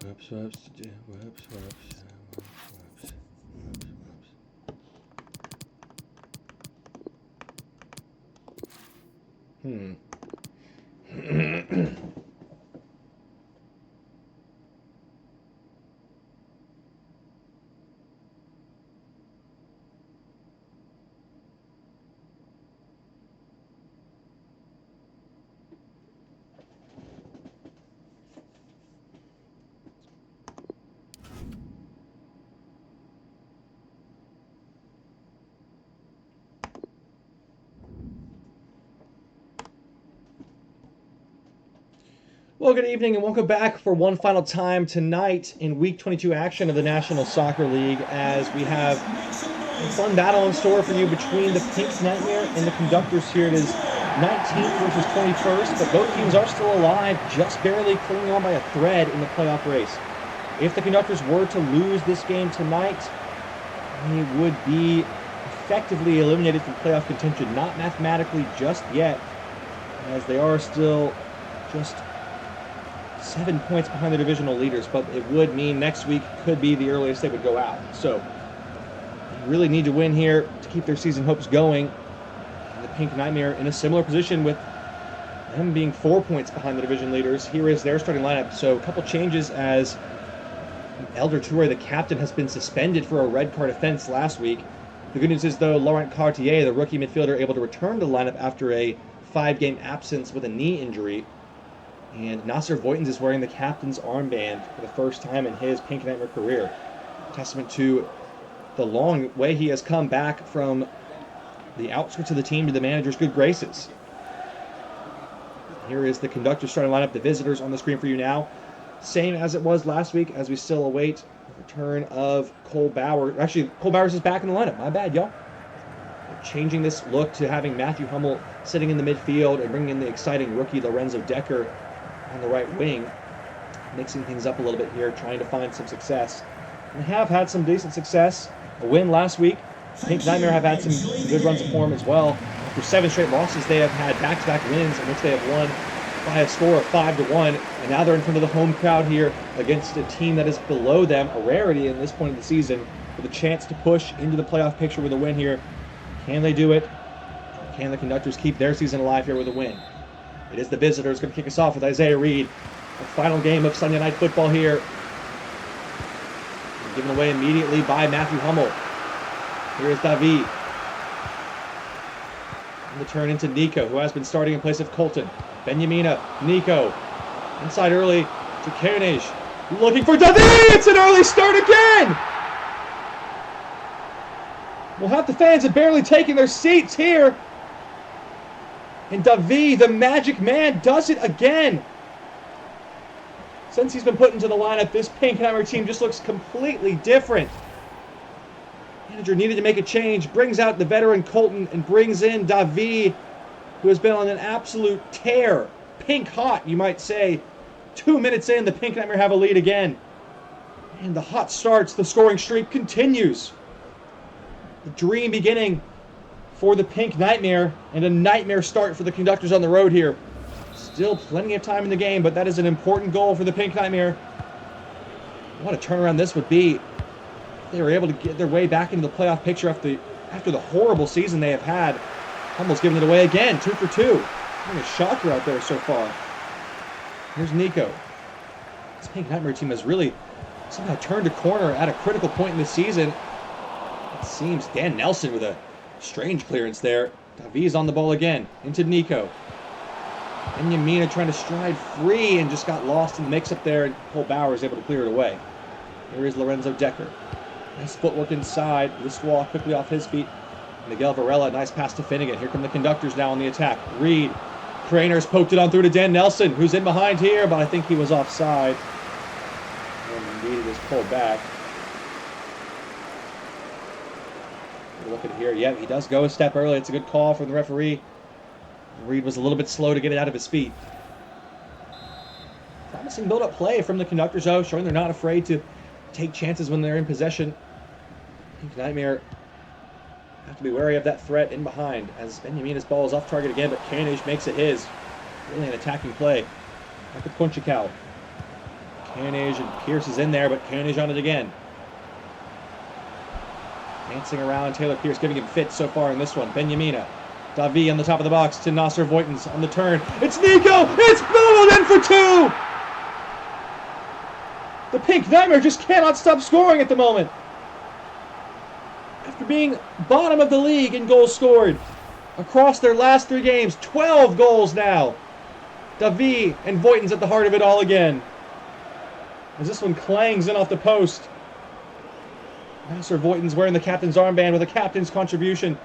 Whoops, whoops, whoops, whoops, whoops, whoops. Well, good evening and welcome back for one final time tonight in Week 22 action of the National Soccer League as we have a fun battle in store for you between the Pink Nightmare and the Conductors here. It is 19th versus 21st, but both teams are still alive, just barely clinging on by a thread in the playoff race. If the Conductors were to lose this game tonight, they would be effectively eliminated from playoff contention. Not mathematically just yet, as they are still just 7 points behind the divisional leaders, but it would mean next week could be the earliest they would go out. So they really need to win here to keep their season hopes going. And the Pink Nightmare in a similar position with them being 4 points behind the division leaders. Here is their starting lineup. So a couple changes as Elder Toure, the captain, has been suspended for a red card offense last week. The good news is, though, Laurent Cartier, the rookie midfielder, able to return to the lineup after a 5-game absence with a knee injury. And Nasser Voitens is wearing the captain's armband for the first time in his Pink Nightmare career. Testament to the long way he has come back from the outskirts of the team to the manager's good graces. Here is the Conductors starting lineup. The visitors on the screen for you now. Same as it was last week, as we still await the return of Cole Bowers. Actually, Cole Bowers is back in the lineup. My bad, y'all. Changing this look to having Matthew Hummel sitting in the midfield and bringing in the exciting rookie Lorenzo Decker on the right wing, mixing things up a little bit here, trying to find some success. And they have had some decent success. A win last week. Pink Nightmare have had some good runs of form as well. After 7 straight losses, they have had back-to-back wins in which they have won by a score of 5-1. And now they're in front of the home crowd here against a team that is below them, a rarity in this point of the season, with a chance to push into the playoff picture with a win here. Can they do it? Or can the Conductors keep their season alive here with a win? It is the visitors going to kick us off with Isaiah Reed. The final game of Sunday Night Football here. Given away immediately by Matthew Hummel. Here is David. And the turn into Nico, who has been starting in place of Colton. Benjamina, Nico. Inside early to Koenig. Looking for David! It's an early start again! Well, half the fans have barely taken their seats here. And David, the magic man, does it again. Since he's been put into the lineup, this Pink Nightmare team just looks completely different. Manager needed to make a change, brings out the veteran Colton and brings in David, who has been on an absolute tear. Pink hot, you might say. 2 minutes in, the Pink Nightmare have a lead again. And the hot starts, the scoring streak continues. The dream beginning for the Pink Nightmare, and a nightmare start for the Conductors on the road here. Still plenty of time in the game, but that is an important goal for the Pink Nightmare. What a turnaround this would be if they were able to get their way back into the playoff picture after the horrible season they have had. Almost giving it away again, 2 for 2. What a shocker out there so far. Here's Nico. This Pink Nightmare team has really somehow turned a corner at a critical point in the season. It seems Dan Nelson with a strange clearance there. David's on the ball again. Into Nico. And Yamina trying to stride free and just got lost in the mix-up there. And Cole Bowers able to clear it away. Here is Lorenzo Decker. Nice footwork inside. Listwall quickly off his feet. Miguel Varela, nice pass to Finnegan. Here come the Conductors now on the attack. Reed. Craner's poked it on through to Dan Nelson, who's in behind here, but I think he was offside. And needed his pulled back. Look at here. Yeah, he does go a step early. It's a good call from the referee. Reed was a little bit slow to get it out of his feet. Promising build-up play from the Conductors, though, showing they're not afraid to take chances when they're in possession. Pink Nightmare have to be wary of that threat in behind, as Benjamina's ball is off target again, but Koenig makes it his. Really an attacking play. Back to Ponchikau. Koenig and Pierce is in there, but Koenig on it again. Dancing around, Taylor Pierce giving him fits so far in this one. Benjamina. Davi on the top of the box to Nasser Voigtens on the turn. It's Nico! It's bowled in for two! The Pink Nightmare just cannot stop scoring at the moment. After being bottom of the league in goals scored across their last 3 games, 12 goals now. Davi and Voigtens at the heart of it all again. As this one clangs in off the post. Nasser Voigtens wearing the captain's armband with a captain's contribution.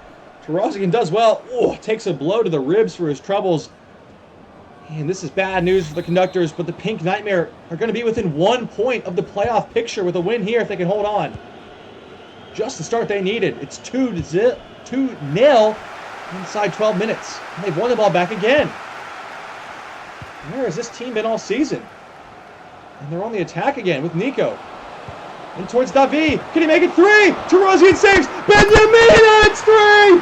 Tarazian does well. Oh, takes a blow to the ribs for his troubles. And this is bad news for the Conductors, but the Pink Nightmare are going to be within 1 point of the playoff picture with a win here if they can hold on. Just the start they needed. It's 2-0 inside 12 minutes. And they've won the ball back again. Where has this team been all season? And they're on the attack again with Nico. And towards Davi. Can he make it 3? Tarazian saves. Benjamina, it's 3!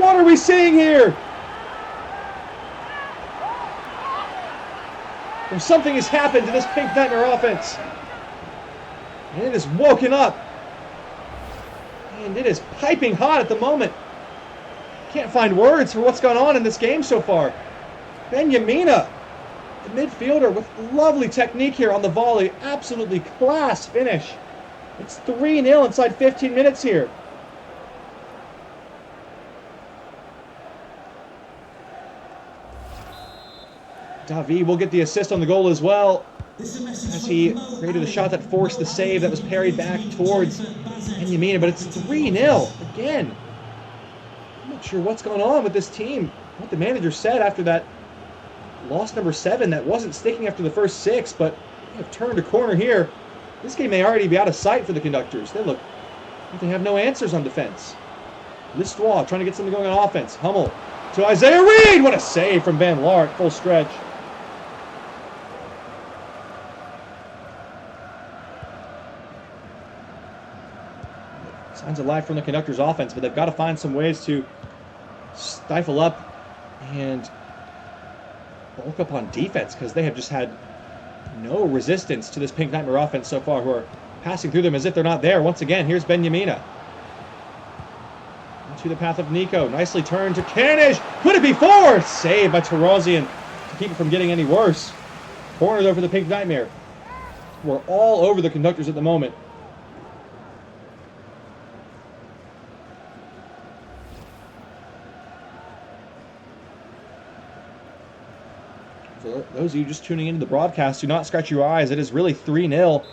What are we seeing here? Or something has happened to this Pink Nightmare offense. And it is woken up. And it is piping hot at the moment. Can't find words for what's gone on in this game so far. Benjamina, the midfielder, with lovely technique here on the volley. Absolutely class finish. It's 3-0 inside 15 minutes here. Davi will get the assist on the goal as well, as he created a shot that forced the save that was parried back towards Benjamina, but it's 3-0 again. I'm not sure what's going on with this team. What the manager said after that loss number 7 that wasn't sticking after the first 6, but they have turned a corner here. This game may already be out of sight for the Conductors. They look like they have no answers on defense. Listois trying to get something going on offense. Hummel to Isaiah Reed. What a save from Van Laar at full stretch. Signs of life from the Conductors offense, but they've got to find some ways to stifle up and bulk up on defense, because they have just had no resistance to this Pink Nightmare offense so far, who are passing through them as if they're not there. Once again, here's Benjamina. Into the path of Nico. Nicely turned to Koenig. Could it be 4? Saved by Tarazian to keep it from getting any worse. Corner though for the Pink Nightmare. We're all over the Conductors at the moment. For those of you just tuning into the broadcast, do not scratch your eyes. It is really 3-0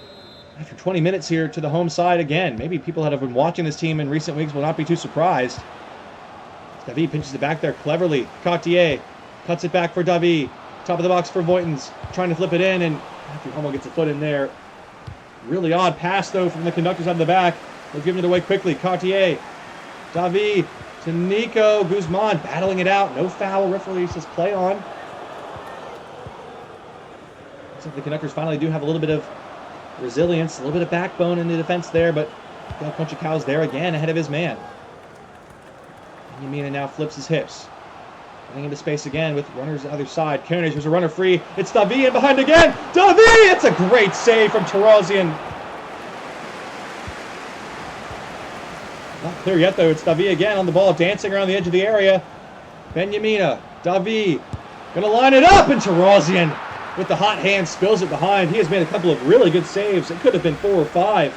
after 20 minutes here to the home side again. Maybe people that have been watching this team in recent weeks will not be too surprised. Davi pinches it back there cleverly. Cartier cuts it back for Davi. Top of the box for Voigtens. Trying to flip it in, and Matthew Hummel gets a foot in there. Really odd pass, though, from the Conductors out of the back. They've given it away quickly. Cartier. Davi to Nico. Guzman battling it out. No foul. Referee says play on. Looks like the Conductors finally do have a little bit of resilience, a little bit of backbone in the defense there, but Del Conchacau's there again ahead of his man. Yamina now flips his hips. Getting into space again with runners on the other side. Koenig, there's a runner free. It's Davi in behind again. Davi! It's a great save from Tarazian. Not clear yet, though. It's Davi again on the ball, dancing around the edge of the area. Benjamina, Davi, gonna line it up, and Tarazian with the hot hand spills it behind. He has made a couple of really good saves. It could have been 4 or 5.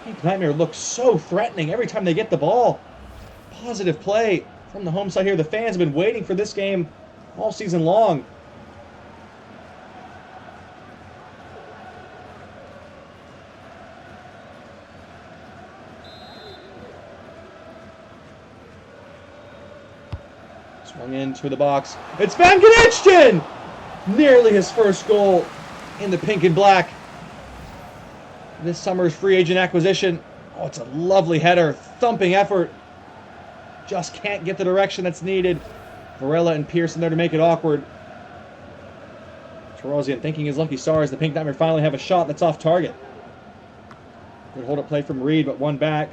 Pink Nightmare looks so threatening every time they get the ball. Positive play from the home side here. The fans have been waiting for this game all season long. Swung into the box. It's Van Genichtin! Nearly his first goal in the pink and black. This summer's free agent acquisition. Oh, it's a lovely header. Thumping effort. Just can't get the direction that's needed. Varela and Pearson there to make it awkward. Tarazian thinking his lucky stars. The Pink Nightmare finally have a shot that's off target. Good hold-up play from Reed, but one back.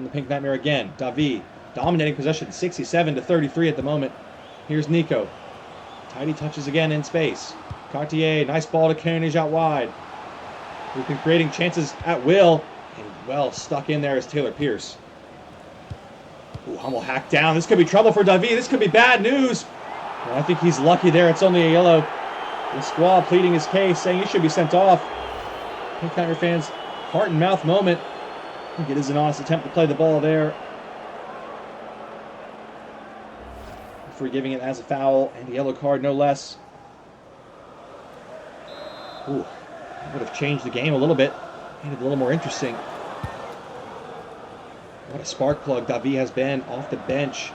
from the Pink Nightmare again. Davi dominating possession, 67-33 at the moment. Here's Nico. Tidy touches again in space. Cartier, nice ball to Carnage out wide. We've been creating chances at will, and well stuck in there is Taylor Pierce. Ooh, Hummel hacked down. This could be trouble for Davi. This could be bad news. Well, I think he's lucky there. It's only a yellow. The squad pleading his case, saying he should be sent off. Pink Nightmare fans, heart and mouth moment. I think it is an honest attempt to play the ball there. For giving it as a foul and a yellow card, no less. Ooh, that would have changed the game a little bit. Made it a little more interesting. What a spark plug Davi has been off the bench.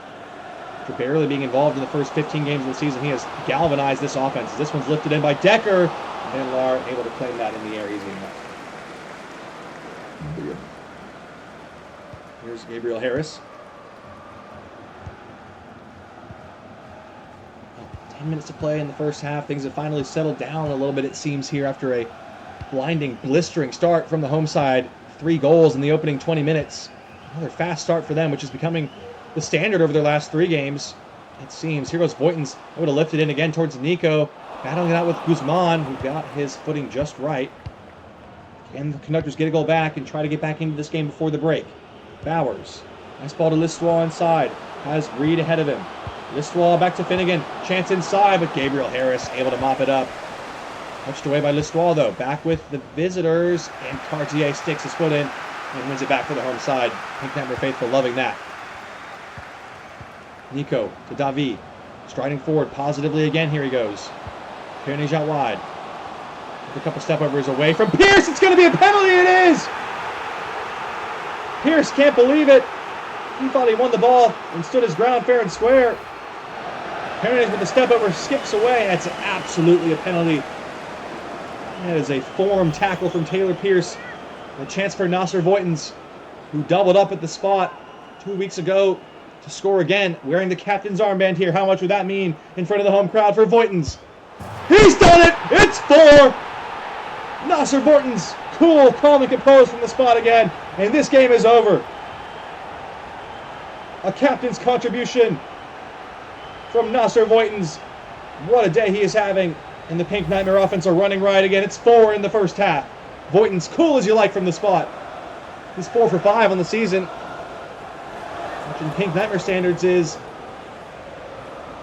For barely being involved in the first 15 games of the season, he has galvanized this offense. This one's lifted in by Decker. Van Laar able to claim that in the air easy enough. Here's Gabriel Harris. 10 minutes to play in the first half. Things have finally settled down a little bit, it seems, here after a blinding, blistering start from the home side. 3 goals in the opening 20 minutes. Another fast start for them, which is becoming the standard over their last 3 games. It seems. Here goes Voigtens. Able to lift it in again towards Nico. Battling it out with Guzman, who got his footing just right. Can the Conductors get a goal back and try to get back into this game before the break? Bowers. Nice ball to Listois inside. Has Reed ahead of him. Listois back to Finnegan. Chance inside, but Gabriel Harris able to mop it up. Touched away by Listois, though. Back with the visitors, and Cartier sticks his foot in and wins it back for the home side. Pink Nightmare faithful loving that. Nico to Davi. Striding forward positively again. Here he goes. Carnage out wide. With a couple step overs away from Pierce. It's going to be a penalty. It is! Pierce can't believe it. He thought he won the ball and stood his ground fair and square. Carnage with the step over skips away. That's absolutely a penalty. That is a form tackle from Taylor Pierce. A chance for Nasser Voigtens, who doubled up at the spot 2 weeks ago to score again, wearing the captain's armband here. How much would that mean in front of the home crowd for Voigtens? He's done it! It's 4! Nasser Voigtens, cool, calm, and composed from the spot again. And this game is over. A captain's contribution from Nasser Voigtens. What a day he is having. And the Pink Nightmare offense are running riot again. It's 4 in the first half. Voigtens, cool as you like from the spot. He's 4 for 5 on the season. Which in Pink Nightmare standards is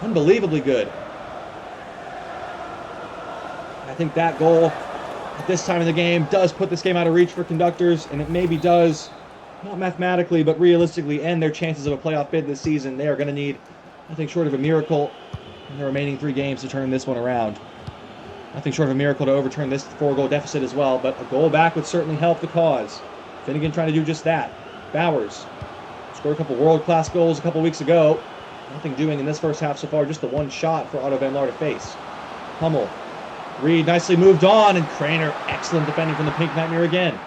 unbelievably good. I think that goal at this time of the game does put this game out of reach for Conductors, and it maybe does, not mathematically, but realistically end their chances of a playoff bid this season. They are going to need nothing short of a miracle in the remaining 3 games to turn this one around. Nothing short of a miracle to overturn this 4-goal deficit as well, but a goal back would certainly help the cause. Finnegan trying to do just that. Bowers scored a couple world-class goals a couple weeks ago. Nothing doing in this first half so far, just the one shot for Otto Van Laar to face. Hummel. Reed nicely moved on, and Craner, excellent defending from the Pink Nightmare again.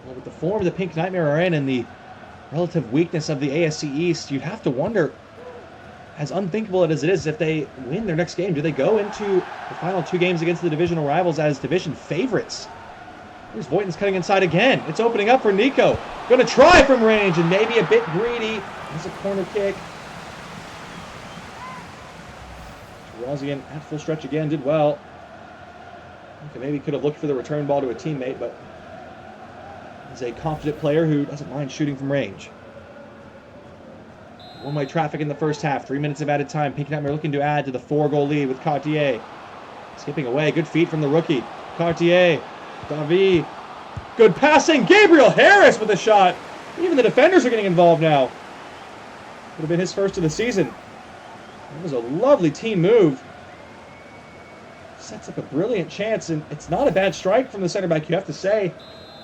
Well, with the form the Pink Nightmare are in and the relative weakness of the ASC East, you'd have to wonder, as unthinkable as it is, if they win their next game, do they go into the final 2 games against the divisional rivals as division favorites? Here's Voigtens cutting inside again. It's opening up for Nico. Going to try from range and maybe a bit greedy. There's a corner kick. Rosian at full stretch again, did well. Okay, maybe could have looked for the return ball to a teammate, but he's a confident player who doesn't mind shooting from range. One-way traffic in the first half. 3 minutes of added time. Pink Nightmare looking to add to the 4-goal lead with Cartier. Skipping away. Good feet from the rookie. Cartier. Davi. Good passing. Gabriel Harris with a shot. Even the defenders are getting involved now. Would have been his first of the season. That was a lovely team move. Sets up a brilliant chance, and it's not a bad strike from the center back, you have to say.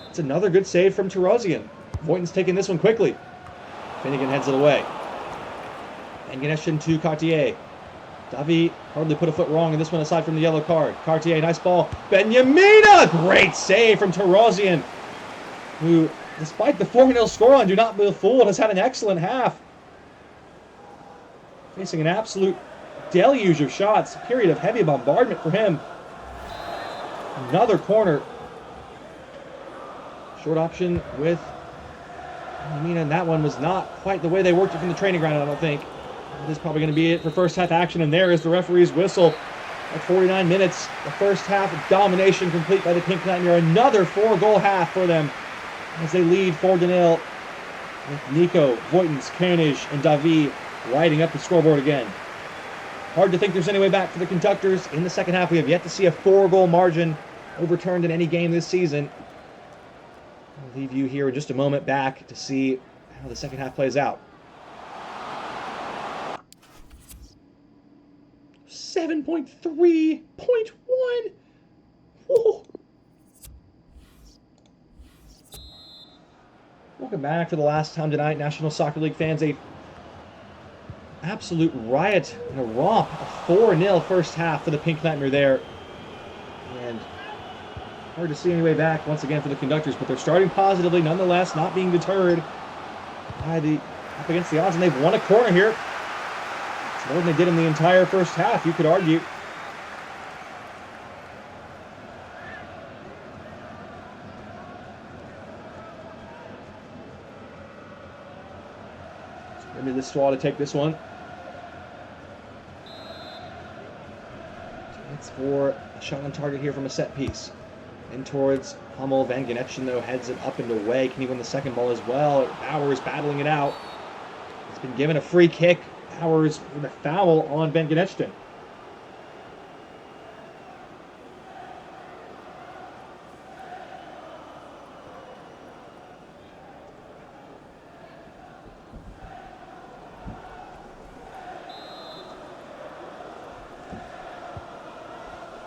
It's another good save from Tarosian. Voigtens taking this one quickly. Finnegan heads it away. And Ganeshan to Cartier. Davi hardly put a foot wrong in this one aside from the yellow card. Cartier, nice ball. Benyamina! Great save from Tarosian, who, despite the 4-0 score on Do Not Be Fooled, has had an excellent half. Facing an absolute deluge of shots. A period of heavy bombardment for him. Another corner. Short option with Lamina, and that one was not quite the way they worked it from the training ground, I don't think. This is probably going to be it for first half action, and there is the referee's whistle. At 49 minutes, the first half domination complete by the Pink Nightmare. Another 4-goal half for them as they lead 4-0 with Nico, Voitens, Koenig, and Davi riding up the scoreboard again. Hard to think there's any way back for the Conductors. In the second half, we have yet to see a 4-goal margin overturned in any game this season. I'll leave you here in just a moment back to see how the second half plays out. 7.3.1. Whoa. Welcome back for the last time tonight, National Soccer League fans. A absolute riot and a romp. A 4-0 first half for the Pink Nightmare there. And hard to see any way back once again for the Conductors, but they're starting positively nonetheless, not being deterred by the up against the odds, and they've won a corner here. It's more than they did in the entire first half, you could argue. Maybe this Swa to take this one. It's for a shot on target here from a set piece. In towards Hummel. Van Genetchen, though, heads it up and away. Can he win the second ball as well? Bauer is battling it out. He's been given a free kick. Bauer's with a foul on Van Genetchen.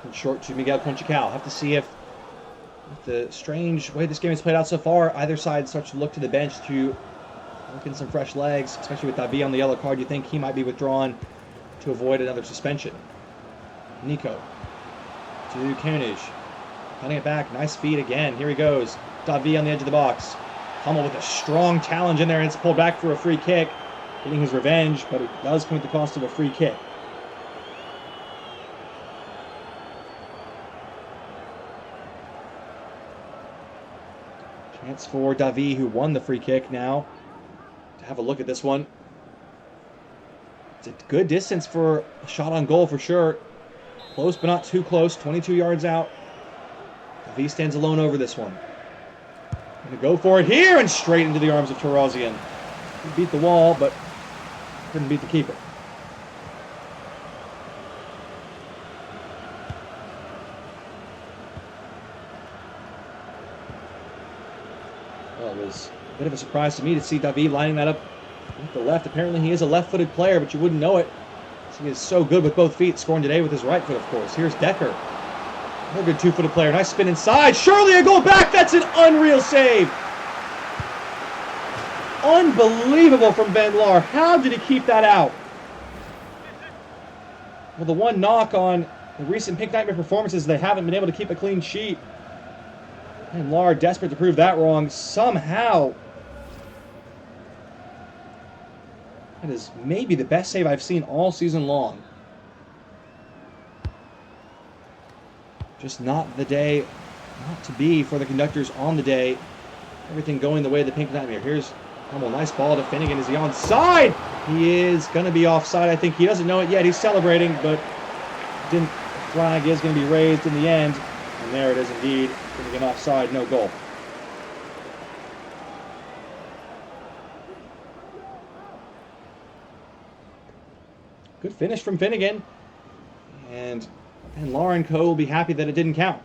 And short to Miguel Conchical. Have to see if with the strange way this game has played out so far, either side starts to look to the bench to look in some fresh legs, especially with Davi on the yellow card. You think he might be withdrawn to avoid another suspension. Nico to Koenig. Cutting it back. Nice speed again. Here he goes. Davi on the edge of the box. Hummel with a strong challenge in there, and it's pulled back for a free kick. Getting his revenge, but it does come at the cost of a free kick. Chance for Davi, who won the free kick now, to have a look at this one. It's a good distance for a shot on goal for sure. Close, but not too close. 22 yards out. Davi stands alone over this one. Gonna go for it here and straight into the arms of Tarazian. He beat the wall, but couldn't beat the keeper. Well, it was a bit of a surprise to me to see Davi lining that up with the left. Apparently he is a left-footed player, but you wouldn't know it. He is so good with both feet, scoring today with his right foot, of course. Here's Decker. Another good two-footed player. Nice spin inside. Surely a goal back. That's an unreal save. Unbelievable from Ben Lahr. How did he keep that out? Well, the one knock on the recent Pink Nightmare performances, they haven't been able to keep a clean sheet. And Lahr, desperate to prove that wrong, somehow. That is maybe the best save I've seen all season long. Just not the day, not to be for the Conductors on the day. Everything going the way of the Pink Nightmare. Here's Hummel, nice ball to Finnegan. Is he onside? He is going to be offside. I think he doesn't know it yet. He's celebrating, but didn't. Flag is going to be raised in the end. And there it is indeed. Finnegan offside, no goal. Good finish from Finnegan. And Lahr and Co. will be happy that it didn't count.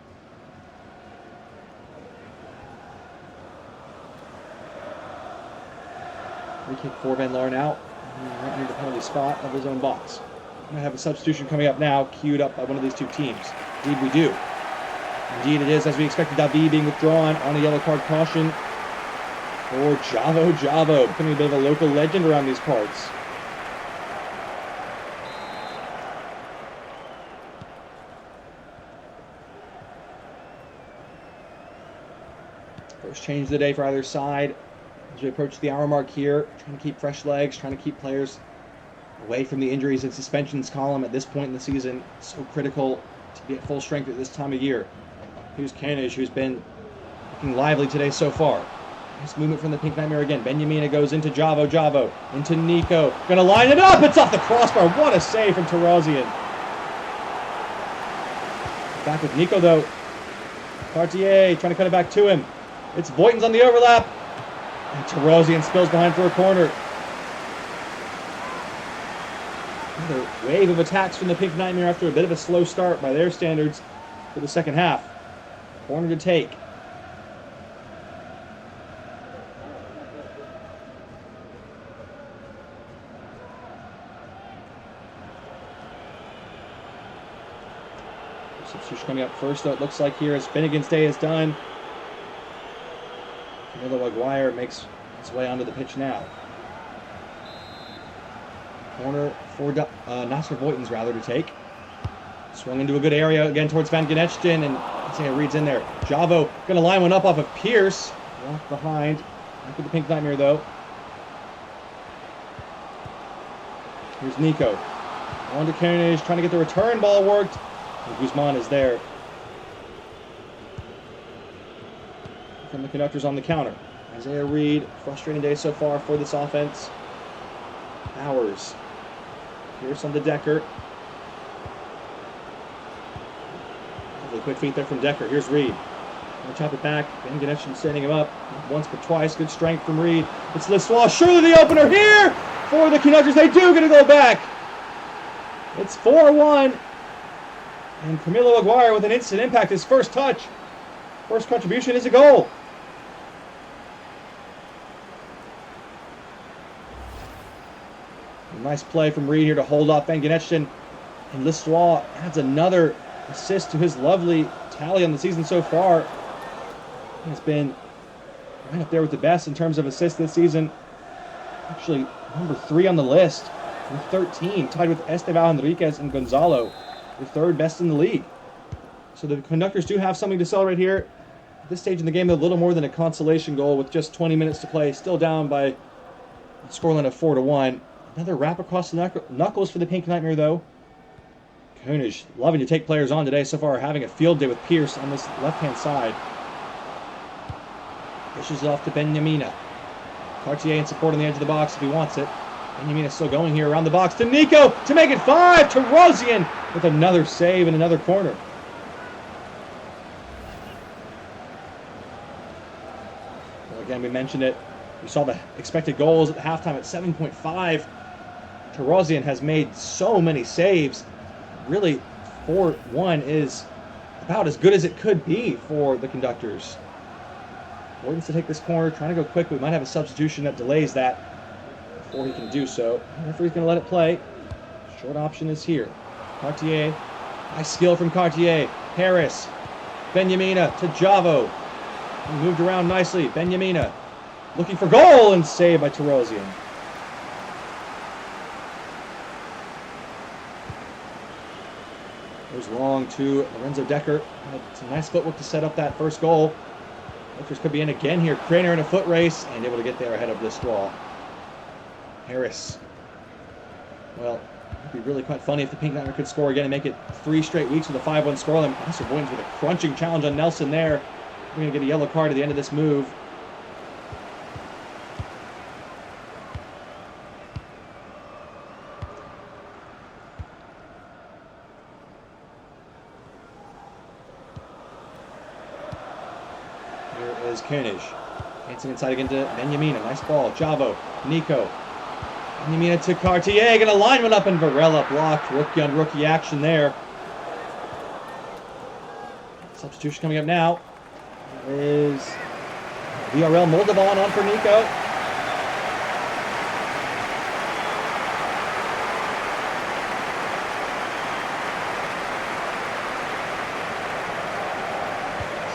Free kick for Van Lahr now. Right near the penalty spot of his own box. We might have a substitution coming up now, queued up by one of these two teams. Indeed we do. Indeed it is, as we expected, Davi being withdrawn on a yellow card caution for Javo, becoming a bit of a local legend around these parts. First change of the day for either side. As we approach the hour mark here, trying to keep fresh legs, trying to keep players away from the injuries and suspensions column at this point in the season. So critical to be at full strength at this time of year. Here's Koenig, who's been looking lively today so far. Nice movement from the Pink Nightmare again. Benjamina goes into Javo. Javo into Nico. Gonna line it up. It's off the crossbar. What a save from Tarazian. Back with Nico, though. Cartier trying to cut it back to him. It's Voitin's on the overlap. And Tarazian spills behind for a corner. Another wave of attacks from the Pink Nightmare after a bit of a slow start by their standards for the second half. Corner to take. Substitution coming up first, though, it looks like here as Finnegan's day is done. Camilo Aguirre makes his way onto the pitch now. Corner for Nasser Voitin's rather to take. Swung into a good area again towards Van Genetchten, and Isaiah Reed's in there. Javo gonna line one up off of Pierce. Walk behind. Back with the Pink Nightmare though. Here's Nico. On to Koenig, trying to get the return ball worked. And Guzman is there. From the Conductors on the counter. Isaiah Reed, frustrating day so far for this offense. Bowers. Pierce on to Decker. Lovely quick feet there from Decker. Here's Reed. Gonna chop it back. Van Genetchten setting him up. Not once but twice. Good strength from Reed. It's Lissois. Surely the opener here for the Conductors. They do get to go back. It's 4-1. And Camilo Aguirre with an instant impact. His first touch. First contribution is a goal. A nice play from Reed here to hold off Van Genetchten. And Lissois adds another assist to his lovely tally on the season so far. He has been right up there with the best in terms of assists this season. Actually, number 3 on the list with 13, tied with Esteban Enriquez and Gonzalo, the third best in the league. So the Conductors do have something to celebrate here. At this stage in the game, a little more than a consolation goal with just 20 minutes to play. Still down by a scoreline of 4-1. Another wrap across the knuckles for the Pink Nightmare, though. Koenig loving to take players on today so far, having a field day with Pierce on this left-hand side. Dishes off to Benjamina. Cartier in support on the edge of the box if he wants it. Benjamina still going here around the box to Nico to make it 5. Tarazian with another save and another corner. Well, again, we mentioned it. We saw the expected goals at the halftime at 7.5. Tarazian has made so many saves. Really, 4-1 is about as good as it could be for the Conductors. Voitin's to take this corner, trying to go quick. We might have a substitution that delays that before he can do so. The referee's going to let it play. Short option is here. Cartier. Nice skill from Cartier. Harris. Benjamina to Javo. He moved around nicely. Benjamina looking for goal and saved by Tarazian. Goes long to Lorenzo Decker. It's a nice footwork to set up that first goal. Conductors could be in again here. Craner in a foot race and able to get there ahead of Lissois. Harris. Well, it'd be really quite funny if the Pink Nightmare could score again and make it 3 straight weeks with a 5-1 scoreline. Nasser Voitin's with a crunching challenge on Nelson there. We're going to get a yellow card at the end of this move. Here is Koenig. Dancing inside again to Benjamina. Nice ball. Javo. Nico. Benjamina to Cartier. Going to line one up and Varela blocked. Rookie on rookie action there. Substitution coming up now is VRL Moldovan on for Nico.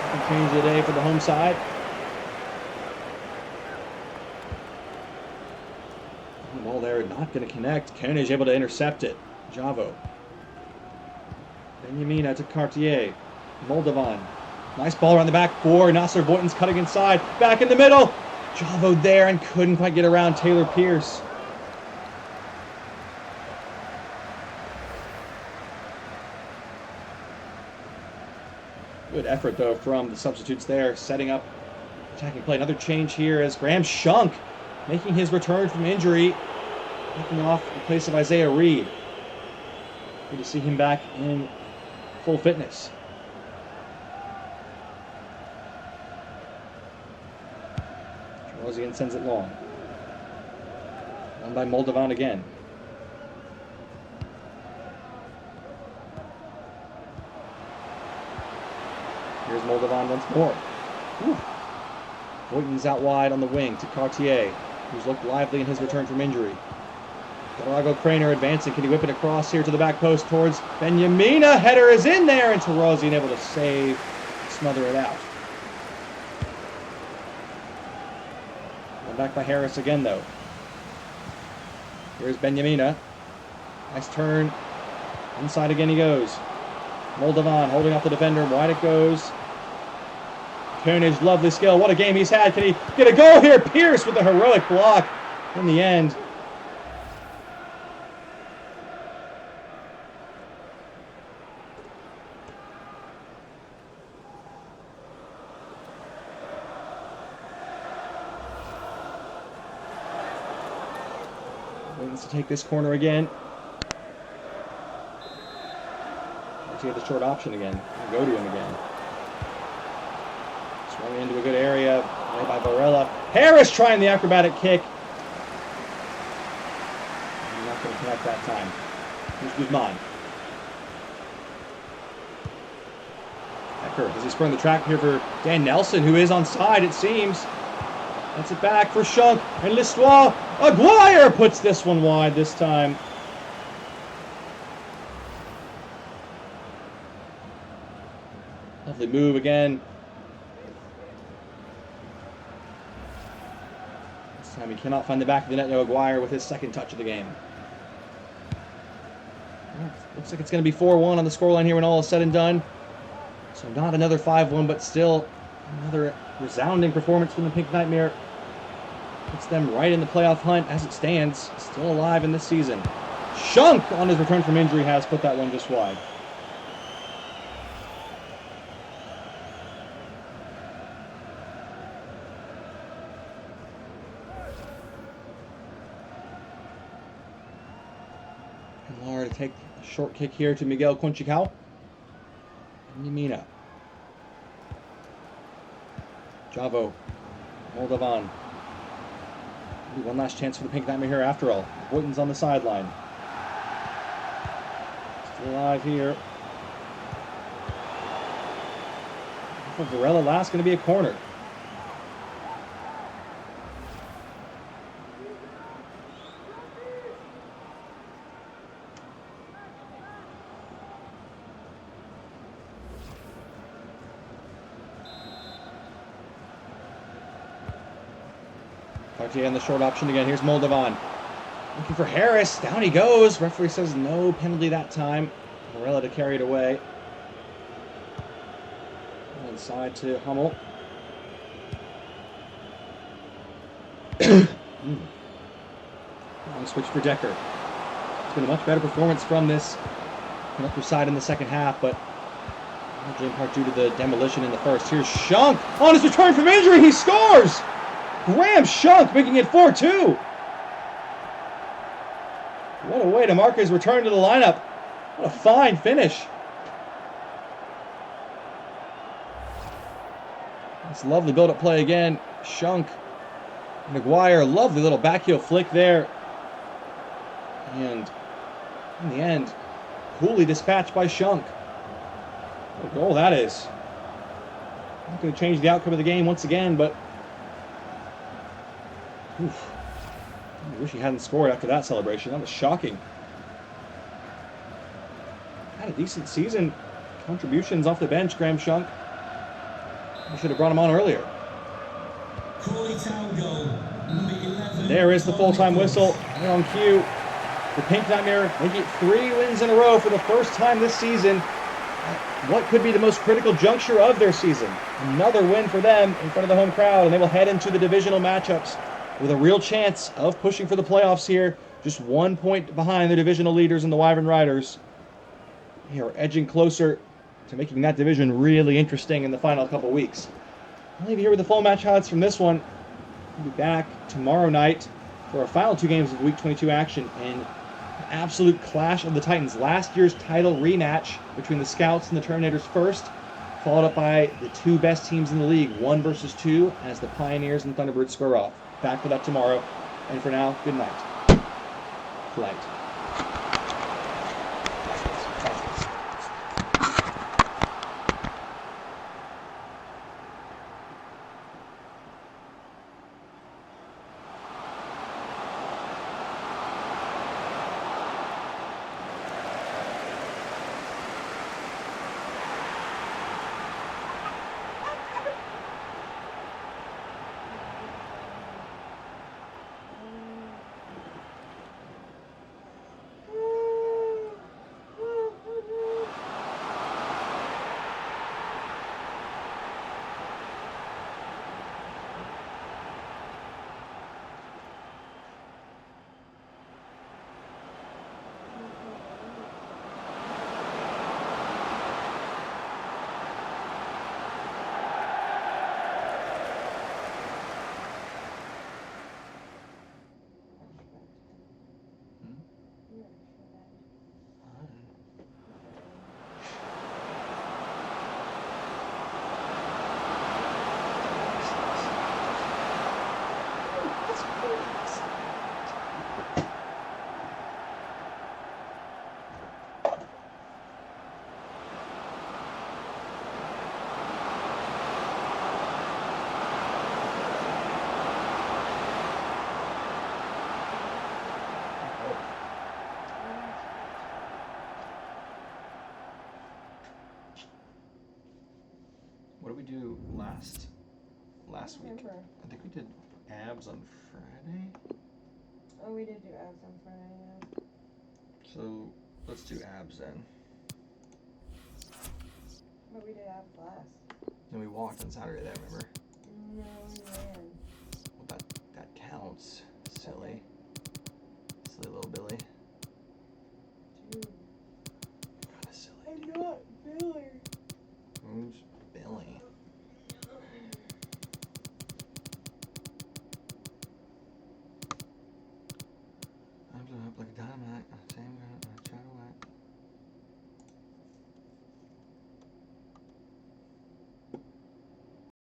Second change of the day for the home side. Ball there, not going to connect. Koenig able to intercept it. Javo. Benjamina to Cartier. Moldovan. Nice ball around the back for Nasser Voitin's cutting inside. Back in the middle. Javo there and couldn't quite get around Taylor Pierce. Good effort, though, from the substitutes there, setting up attacking play. Another change here as Graham Shunk making his return from injury, taking off in place of Isaiah Reed. Good to see him back in full fitness. Rosian sends it long. Won by Moldovan again. Here's Moldovan once more. Boyton's out wide on the wing to Cartier, who's looked lively in his return from injury. Darago Craner advancing. Can he whip it across here to the back post towards Benyamina? Header is in there, and Tarosian able to save, smother it out. Back by Harris again, though. Here's Benyamina. Nice turn. Inside again he goes. Moldovan holding off the defender. Wide it goes. Koenig, lovely skill. What a game he's had. Can he get a goal here? Pierce with a heroic block in the end. To take this corner again. He had the short option again. Go to him again. Swung into a good area. Played by Varela. Harris trying the acrobatic kick. Not going to connect that time. Here's Guzman. Becker, does he spur the track here for Dan Nelson, who is on side, it seems. That's it back for Shunk and L'Histoire. Aguirre puts this one wide this time. Lovely move again. This time he cannot find the back of the net. No, Aguirre with his second touch of the game. Well, looks like it's going to be 4-1 on the scoreline here when all is said and done. So not another 5-1, but still another resounding performance from the Pink Nightmare. Puts them right in the playoff hunt as it stands. Still alive in this season. Shunk on his return from injury has put that one just wide. And Lara to take a short kick here to Miguel Conchicao. And Yamina. Javo. Moldovan. One last chance for the Pink Nightmare here after all. Boyton's on the sideline. Still alive here. For Varela, last going to be a corner. Cartier on the short option again. Here's Moldovan. Looking for Harris. Down he goes. Referee says no penalty that time. Varela to carry it away. Inside to Hummel. Long switch for Decker. It's been a much better performance from this Conductor side in the second half, but largely in part due to the demolition in the first. Here's Shunk on his return from injury. He scores! Graham Shunk making it 4-2. What a way to mark his return to the lineup. What a fine finish. This lovely build-up play again. Shunk. Maguire, lovely little backheel flick there. And in the end, coolly dispatched by Shunk. What a goal that is. Not going to change the outcome of the game once again, but oof. I wish he hadn't scored after that celebration. That was shocking. Had a decent season. Contributions off the bench, Graham Shunk. I should have brought him on earlier. There is the full-time whistle. Right on cue. The Pink Nightmare making it 3 wins in a row for the first time this season. What could be the most critical juncture of their season? Another win for them in front of the home crowd, and they will head into the divisional matchups with a real chance of pushing for the playoffs here. Just 1 point behind the divisional leaders in the Wyvern Riders. They are edging closer to making that division really interesting in the final couple weeks. I'll leave you here with the full match highlights from this one. We'll be back tomorrow night for our final 2 games of Week 22 action in an absolute clash of the Titans. Last year's title rematch between the Scouts and the Terminators first, followed up by the 2 best teams in the league, 1 versus 2, as the Pioneers and Thunderbirds square off. Back for that tomorrow. And for now, good night. Flight. What did we do last week? I think we did abs on Friday. Oh, we did do abs on Friday, yeah. So let's do abs then. But we did abs last. Then we walked on Saturday, remember? No, we ran. Well, that counts. Silly. Okay.